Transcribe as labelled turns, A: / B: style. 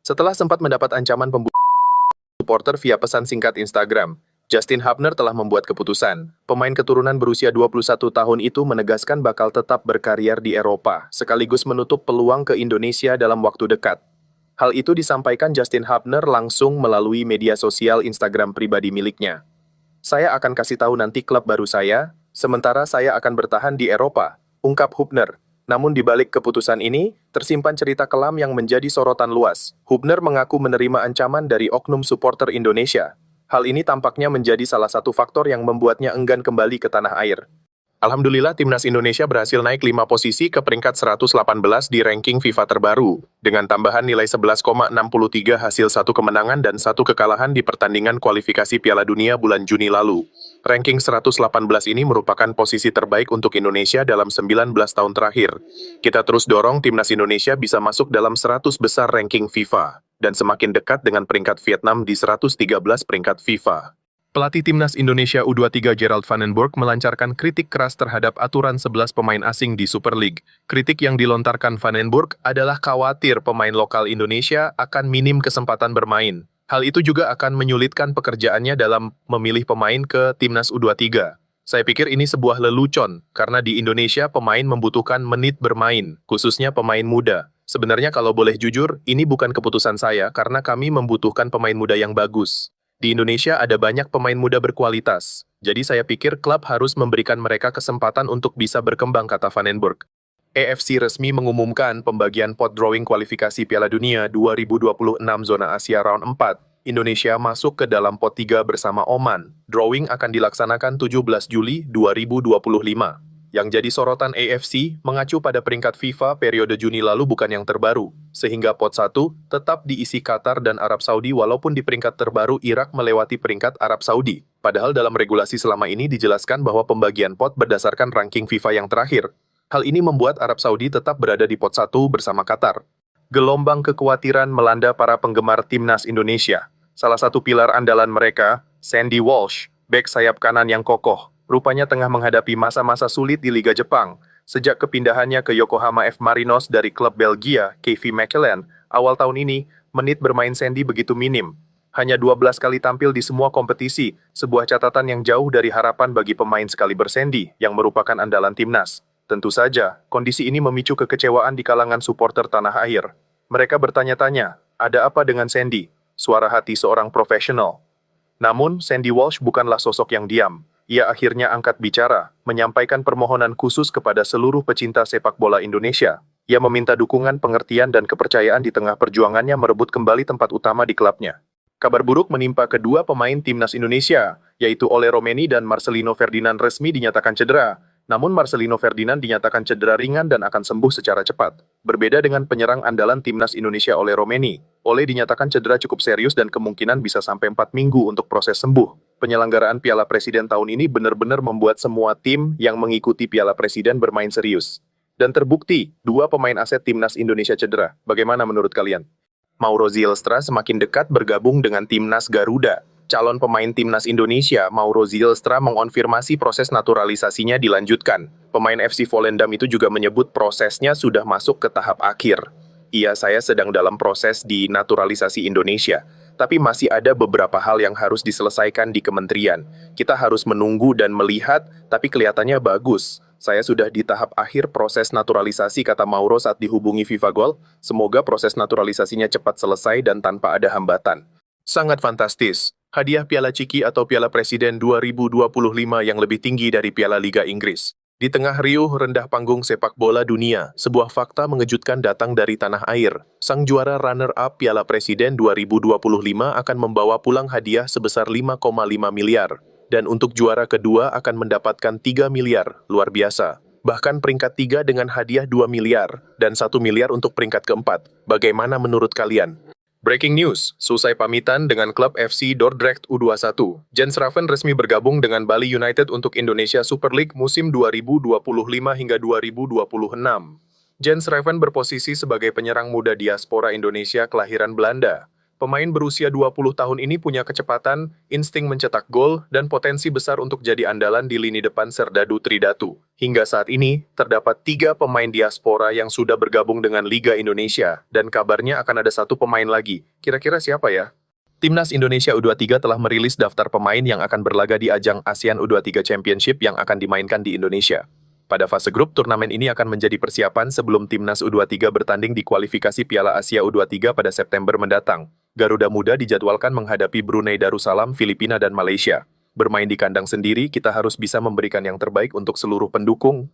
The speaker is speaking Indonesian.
A: Setelah sempat mendapat ancaman pembunuhan supporter via pesan singkat Instagram, Justin Hubner telah membuat keputusan. Pemain keturunan berusia 21 tahun itu menegaskan bakal tetap berkarier di Eropa, sekaligus menutup peluang ke Indonesia dalam waktu dekat. Hal itu disampaikan Justin Hubner langsung melalui media sosial Instagram pribadi miliknya. Saya akan kasih tahu nanti klub baru saya, sementara saya akan bertahan di Eropa, ungkap Hubner. Namun di balik keputusan ini, tersimpan cerita kelam yang menjadi sorotan luas. Hubner mengaku menerima ancaman dari oknum supporter Indonesia. Hal ini tampaknya menjadi salah satu faktor yang membuatnya enggan kembali ke tanah air. Alhamdulillah, Timnas Indonesia berhasil naik 5 posisi ke peringkat 118 di ranking FIFA terbaru, dengan tambahan nilai 11,63 hasil 1 kemenangan dan 1 kekalahan di pertandingan kualifikasi Piala Dunia bulan Juni lalu. Ranking 118 ini merupakan posisi terbaik untuk Indonesia dalam 19 tahun terakhir. Kita terus dorong Timnas Indonesia bisa masuk dalam 100 besar ranking FIFA, dan semakin dekat dengan peringkat Vietnam di 113 peringkat FIFA. Pelatih Timnas Indonesia U23 Gerald Van den Burg melancarkan kritik keras terhadap aturan 11 pemain asing di Super League. Kritik yang dilontarkan Van den Burg adalah khawatir pemain lokal Indonesia akan minim kesempatan bermain. Hal itu juga akan menyulitkan pekerjaannya dalam memilih pemain ke Timnas U23. Saya pikir ini sebuah lelucon, karena di Indonesia pemain membutuhkan menit bermain, khususnya pemain muda. Sebenarnya kalau boleh jujur, ini bukan keputusan saya karena kami membutuhkan pemain muda yang bagus. Di Indonesia ada banyak pemain muda berkualitas, jadi saya pikir klub harus memberikan mereka kesempatan untuk bisa berkembang, kata Van den Burg. AFC resmi mengumumkan pembagian pot drawing kualifikasi Piala Dunia 2026 zona Asia round 4. Indonesia masuk ke dalam pot 3 bersama Oman. Drawing akan dilaksanakan 17 Juli 2025. Yang jadi sorotan AFC mengacu pada peringkat FIFA periode Juni lalu bukan yang terbaru, sehingga pot 1 tetap diisi Qatar dan Arab Saudi walaupun di peringkat terbaru Irak melewati peringkat Arab Saudi. Padahal dalam regulasi selama ini dijelaskan bahwa pembagian pot berdasarkan ranking FIFA yang terakhir. Hal ini membuat Arab Saudi tetap berada di pot 1 bersama Qatar. Gelombang kekhawatiran melanda para penggemar Timnas Indonesia. Salah satu pilar andalan mereka, Sandy Walsh, bek sayap kanan yang kokoh, rupanya tengah menghadapi masa-masa sulit di Liga Jepang. Sejak kepindahannya ke Yokohama F. Marinos dari klub Belgia, KV Mechelen, awal tahun ini, menit bermain Sandy begitu minim. Hanya 12 kali tampil di semua kompetisi, sebuah catatan yang jauh dari harapan bagi pemain sekali bersendi, yang merupakan andalan timnas. Tentu saja, kondisi ini memicu kekecewaan di kalangan supporter tanah air. Mereka bertanya-tanya, ada apa dengan Sandy? Suara hati seorang profesional. Namun, Sandy Walsh bukanlah sosok yang diam. Ia akhirnya angkat bicara, menyampaikan permohonan khusus kepada seluruh pecinta sepak bola Indonesia. Ia meminta dukungan, pengertian, dan kepercayaan di tengah perjuangannya merebut kembali tempat utama di klubnya. Kabar buruk menimpa kedua pemain Timnas Indonesia, yaitu Ole Romeni dan Marcelino Ferdinand resmi dinyatakan cedera. Namun Marcelino Ferdinand dinyatakan cedera ringan dan akan sembuh secara cepat. Berbeda dengan penyerang andalan Timnas Indonesia Ole Romeni, Ole dinyatakan cedera cukup serius dan kemungkinan bisa sampai 4 minggu untuk proses sembuh. Penyelenggaraan Piala Presiden tahun ini benar-benar membuat semua tim yang mengikuti Piala Presiden bermain serius. Dan terbukti, dua pemain aset Timnas Indonesia cedera. Bagaimana menurut kalian? Mauro Zylstra semakin dekat bergabung dengan Timnas Garuda. Calon pemain Timnas Indonesia, Mauro Zylstra, mengonfirmasi proses naturalisasinya dilanjutkan. Pemain FC Volendam itu juga menyebut prosesnya sudah masuk ke tahap akhir. Saya sedang dalam proses di naturalisasi Indonesia. Tapi masih ada beberapa hal yang harus diselesaikan di kementerian. Kita harus menunggu dan melihat, tapi kelihatannya bagus. Saya sudah di tahap akhir proses naturalisasi, kata Mauro saat dihubungi FIFA Gol. Semoga proses naturalisasinya cepat selesai dan tanpa ada hambatan. Sangat fantastis. Hadiah Piala Ciki atau Piala Presiden 2025 yang lebih tinggi dari Piala Liga Inggris. Di tengah riuh rendah panggung sepak bola dunia, sebuah fakta mengejutkan datang dari tanah air. Sang juara runner-up Piala Presiden 2025 akan membawa pulang hadiah sebesar 5,5 miliar. Dan untuk juara kedua akan mendapatkan 3 miliar, luar biasa. Bahkan peringkat 3 dengan hadiah 2 miliar, dan 1 miliar untuk peringkat keempat. Bagaimana menurut kalian? Breaking news, selesai pamitan dengan klub FC Dordrecht U21. Jens Raven resmi bergabung dengan Bali United untuk Indonesia Super League musim 2025 hingga 2026. Jens Raven berposisi sebagai penyerang muda diaspora Indonesia kelahiran Belanda. Pemain berusia 20 tahun ini punya kecepatan, insting mencetak gol, dan potensi besar untuk jadi andalan di lini depan Serdadu Tridatu. Hingga saat ini, terdapat 3 pemain diaspora yang sudah bergabung dengan Liga Indonesia, dan kabarnya akan ada 1 pemain lagi. Kira-kira siapa ya? Timnas Indonesia U23 telah merilis daftar pemain yang akan berlaga di ajang ASEAN U23 Championship yang akan dimainkan di Indonesia. Pada fase grup, turnamen ini akan menjadi persiapan sebelum Timnas U23 bertanding di kualifikasi Piala Asia U23 pada September mendatang. Garuda Muda dijadwalkan menghadapi Brunei Darussalam, Filipina, dan Malaysia. Bermain di kandang sendiri, kita harus bisa memberikan yang terbaik untuk seluruh pendukung.